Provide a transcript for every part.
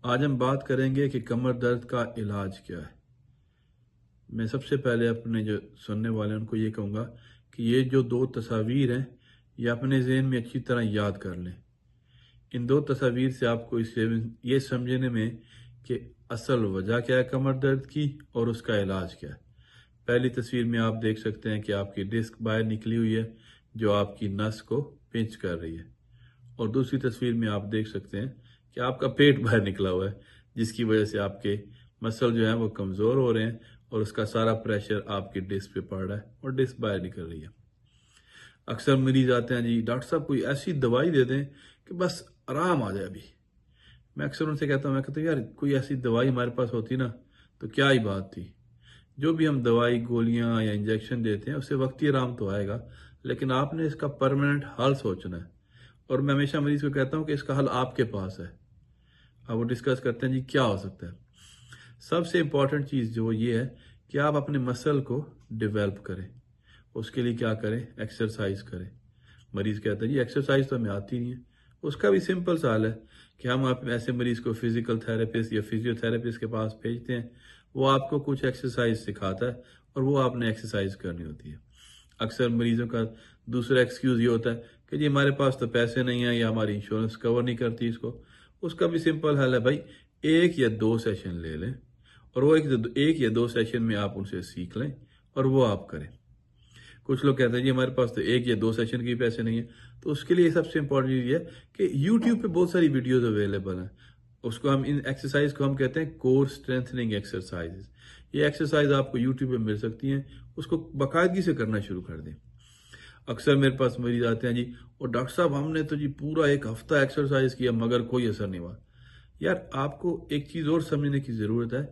آج ہم بات کریں گے کہ کمر درد کا علاج کیا ہے۔ میں سب سے پہلے اپنے جو سننے والے ہیں ان کو یہ کہوں گا کہ یہ جو دو تصاویر ہیں یہ اپنے ذہن میں اچھی طرح یاد کر لیں۔ ان دو تصاویر سے آپ کو یہ سمجھنے میں کہ اصل وجہ کیا ہے کمر درد کی اور اس کا علاج کیا ہے۔ پہلی تصویر میں آپ دیکھ سکتے ہیں کہ آپ کی ڈسک باہر نکلی ہوئی ہے جو آپ کی نس کو پنچ کر رہی ہے، اور دوسری تصویر میں آپ دیکھ سکتے ہیں کہ آپ کا پیٹ باہر نکلا ہوا ہے جس کی وجہ سے آپ کے مسل جو ہیں وہ کمزور ہو رہے ہیں اور اس کا سارا پریشر آپ کی ڈسک پہ پڑ رہا ہے اور ڈسک باہر نکل رہی ہے۔ اکثر مریض آتے ہیں جی ڈاکٹر صاحب کوئی ایسی دوائی دے دیں کہ بس آرام آ جائے۔ ابھی میں اکثر ان سے کہتا ہوں یار کوئی ایسی دوائی ہمارے پاس ہوتی نا تو کیا ہی بات تھی۔ جو بھی ہم دوائی گولیاں یا انجیکشن دیتے ہیں اس سے وقتی آرام تو آئے گا، لیکن آپ نے اس کا پرماننٹ حل سوچنا ہے، اور میں ہمیشہ مریض کو کہتا ہوں کہ اس کا حل آپ کے پاس ہے۔ اب وہ ڈسکس کرتے ہیں جی کیا ہو سکتا ہے۔ سب سے امپورٹنٹ چیز جو یہ ہے کہ آپ اپنے مسل کو ڈیولپ کریں۔ اس کے لیے کیا کریں؟ ایکسرسائز کریں۔ مریض کہتا ہے جی ایکسرسائز تو ہمیں آتی نہیں ہے۔ اس کا بھی سمپل سا حل ہے کہ ہم ایسے مریض کو فزیکل تھراپسٹ یا فزیو تھراپسٹ کے پاس بھیجتے ہیں، وہ آپ کو کچھ ایکسرسائز سکھاتا ہے اور وہ آپ نے ایکسرسائز کرنی ہوتی ہے۔ اکثر مریضوں کا دوسرا ایکسکیوز یہ ہوتا ہے کہ جی ہمارے پاس تو پیسے نہیں ہیں یا ہماری انشورنس کور نہیں کرتی اس کو۔ اس کا بھی سمپل حل ہے بھائی، 1 یا 2 سیشن لے لیں اور وہ 1 یا 2 سیشن میں آپ ان سے سیکھ لیں اور وہ آپ کریں۔ کچھ لوگ کہتے ہیں جی ہمارے پاس تو 1 یا 2 سیشن کے پیسے نہیں ہیں، تو اس کے لیے سب سے امپورٹنٹ چیز یہ ہے کہ یوٹیوب پہ بہت ساری ویڈیوز اویلیبل ہیں۔ اس کو ہم ان ایکسرسائز کو ہم کہتے ہیں کور اسٹرینتھننگ ایکسرسائز۔ یہ ایکسرسائز آپ کو یوٹیوب پہ مل سکتی ہیں، اس کو باقاعدگی سے کرنا شروع کر دیں۔ اکثر میرے پاس مریض آتے ہیں جی اور ڈاکٹر صاحب ہم نے تو جی پورا 1 ہفتہ ایکسرسائز کیا مگر کوئی اثر نہیں ہوا۔ یار آپ کو ایک چیز اور سمجھنے کی ضرورت ہے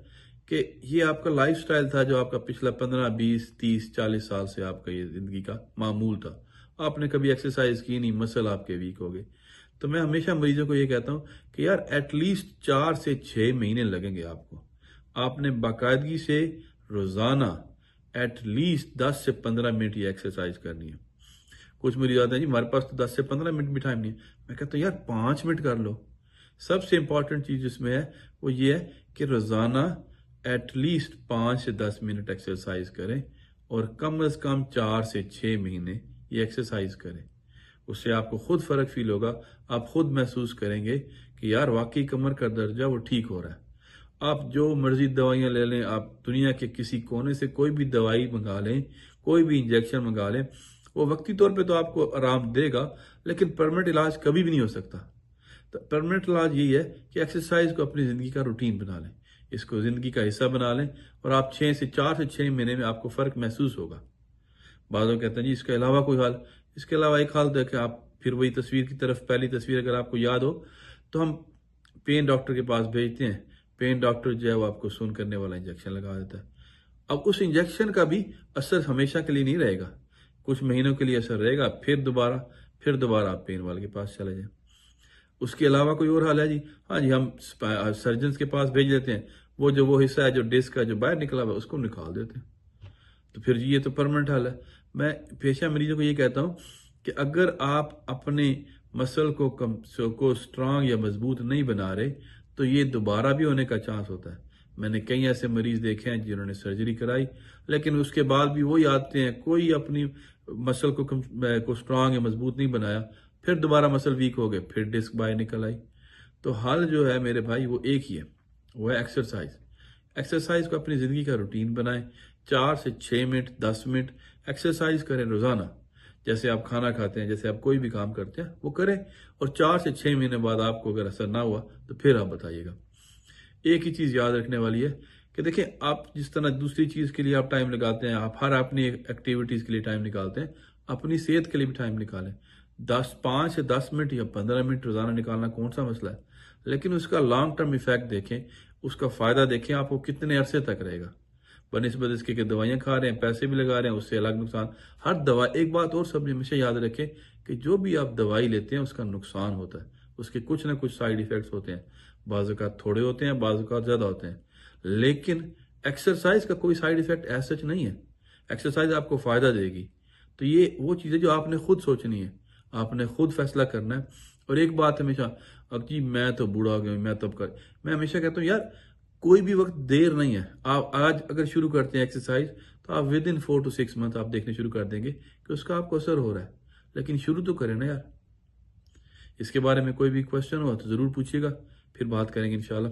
کہ یہ آپ کا لائف سٹائل تھا جو آپ کا پچھلا 15 20 30 40 سال سے آپ کا یہ زندگی کا معمول تھا۔ آپ نے کبھی ایکسرسائز کی نہیں، مسل آپ کے ویک ہو گئے۔ تو میں ہمیشہ مریضوں کو یہ کہتا ہوں کہ یار ایٹ لیسٹ 4 سے 6 مہینے لگیں گے آپ کو۔ آپ نے باقاعدگی سے روزانہ ایٹ لیسٹ 10 سے 15 منٹ یہ ایکسرسائز کرنی ہے۔ کچھ مریض آتے ہیں جی ہمارے پاس تو 10 سے 15 منٹ بھی ٹائم نہیں ہے۔ میں کہتا ہوں یار 5 منٹ کر لو۔ سب سے امپورٹنٹ چیز اس میں ہے وہ یہ ہے کہ روزانہ ایٹ لیسٹ 5 سے 10 منٹ ایکسرسائز کریں اور کم از کم 4 سے 6 مہینے یہ ایکسرسائز کریں۔ اس سے آپ کو خود فرق فیل ہوگا، آپ خود محسوس کریں گے کہ یار واقعی کمر کا درد وہ ٹھیک ہو رہا ہے۔ آپ جو مرضی دوائیاں لے لیں، آپ دنیا کے کسی کونے سے کوئی بھی دوائی منگا لیں، کوئی بھی انجیکشن منگا لیں، وہ وقتی طور پہ تو آپ کو آرام دے گا لیکن پرماننٹ علاج کبھی بھی نہیں ہو سکتا۔ تو پرماننٹ علاج یہی ہے کہ ایکسرسائز کو اپنی زندگی کا روٹین بنا لیں، اس کو زندگی کا حصہ بنا لیں، اور آپ 4 سے 6 مہینے میں آپ کو فرق محسوس ہوگا۔ بعض لوگ کہتے ہیں جی اس کے علاوہ کوئی حل؟ اس کے علاوہ ایک حل ہے کہ آپ پھر وہی تصویر کی طرف، پہلی تصویر اگر آپ کو یاد ہو تو ہم پین ڈاکٹر کے پاس بھیجتے ہیں۔ پین ڈاکٹر جو ہے وہ آپ کو سون کرنے والا انجیکشن لگا دیتا ہے۔ اب اس انجیکشن کا بھی اثر ہمیشہ کے لیے نہیں رہے گا، کچھ مہینوں کے لیے اثر رہے گا، پھر دوبارہ آپ پین والے کے پاس چلے جائیں۔ اس کے علاوہ کوئی اور حل ہے جی؟ ہاں جی، ہم سرجنز کے پاس بھیج دیتے ہیں، وہ حصہ ہے جو ڈسک کا جو باہر نکلا ہوا ہے اس کو نکال دیتے ہیں۔ تو پھر یہ تو پرماننٹ حل ہے۔ میں پیشہ مریضوں کو یہ کہتا ہوں کہ اگر آپ اپنے مسل کو اسٹرانگ یا مضبوط نہیں بنا رہے تو یہ دوبارہ بھی ہونے کا چانس ہوتا ہے۔ میں نے کئی ایسے مریض دیکھے ہیں جنہوں نے سرجری کرائی لیکن اس کے بعد بھی وہی آتے ہیں، کوئی اپنی مسل کو اسٹرانگ یا مضبوط نہیں بنایا، پھر دوبارہ مسل ویک ہو گئے، پھر ڈسک باہر نکل آئی۔ تو حل جو ہے میرے بھائی وہ ایک ہی ہے، وہ ہے ایکسرسائز۔ ایکسرسائز کو اپنی زندگی کا روٹین بنائیں، 4 سے 6 منٹ 10 منٹ ایکسرسائز کریں روزانہ۔ جیسے آپ کھانا کھاتے ہیں، جیسے آپ کوئی بھی کام کرتے ہیں وہ کریں، اور 4 سے 6 مہینے بعد آپ کو اگر اثر نہ ہوا تو پھر آپ بتائیے گا۔ ایک ہی چیز یاد رکھنے والی ہے کہ دیکھیں آپ جس طرح دوسری چیز کے لیے آپ ٹائم لگاتے ہیں، آپ ہر اپنی ایکٹیویٹیز کے لیے ٹائم نکالتے ہیں، اپنی صحت کے لیے بھی ٹائم نکالیں۔ 5 سے 10 منٹ یا 15 منٹ روزانہ نکالنا کون سا مسئلہ ہے، لیکن اس کا لانگ ٹرم ایفیکٹ دیکھیں، اس کا فائدہ دیکھیں آپ کو کتنے عرصے تک رہے گا، بنسبت اس کے کہ دوائیاں کھا رہے ہیں، پیسے بھی لگا رہے ہیں، اس سے الگ نقصان۔ ہر دوا، ایک بات اور سب ہمیشہ یاد رکھیں کہ جو بھی آپ دوائی لیتے ہیں اس کا نقصان ہوتا ہے، اس کے کچھ نہ کچھ سائیڈ ایفیکٹس ہوتے ہیں، بعض اوقات تھوڑے ہوتے ہیں، بعض اوقات زیادہ ہوتے ہیں، لیکن ایکسرسائز کا کوئی سائیڈ ایفیکٹ ایسا نہیں ہے۔ ایکسرسائز آپ کو فائدہ دے گی۔ تو یہ وہ چیزیں جو آپ نے خود سوچنی ہے، آپ نے خود فیصلہ کرنا ہے، اور ایک بات ہمیشہ، اب جی میں تو بوڑھا ہو گیا، میں تب میں ہمیشہ کہتا ہوں یار کوئی بھی وقت دیر نہیں ہے. آپ آج اگر شروع کرتے ہیں ایکسرسائز تو آپ ود ان 4 to 6 months آپ دیکھنے شروع کر دیں گے کہ اس کا آپ کو اثر ہو رہا ہے. لیکن شروع تو کریں نا یار. اس کے بارے میں کوئی بھی کوشچن ہو تو ضرور پوچھیے گا، پھر بات کریں گے انشاءاللہ.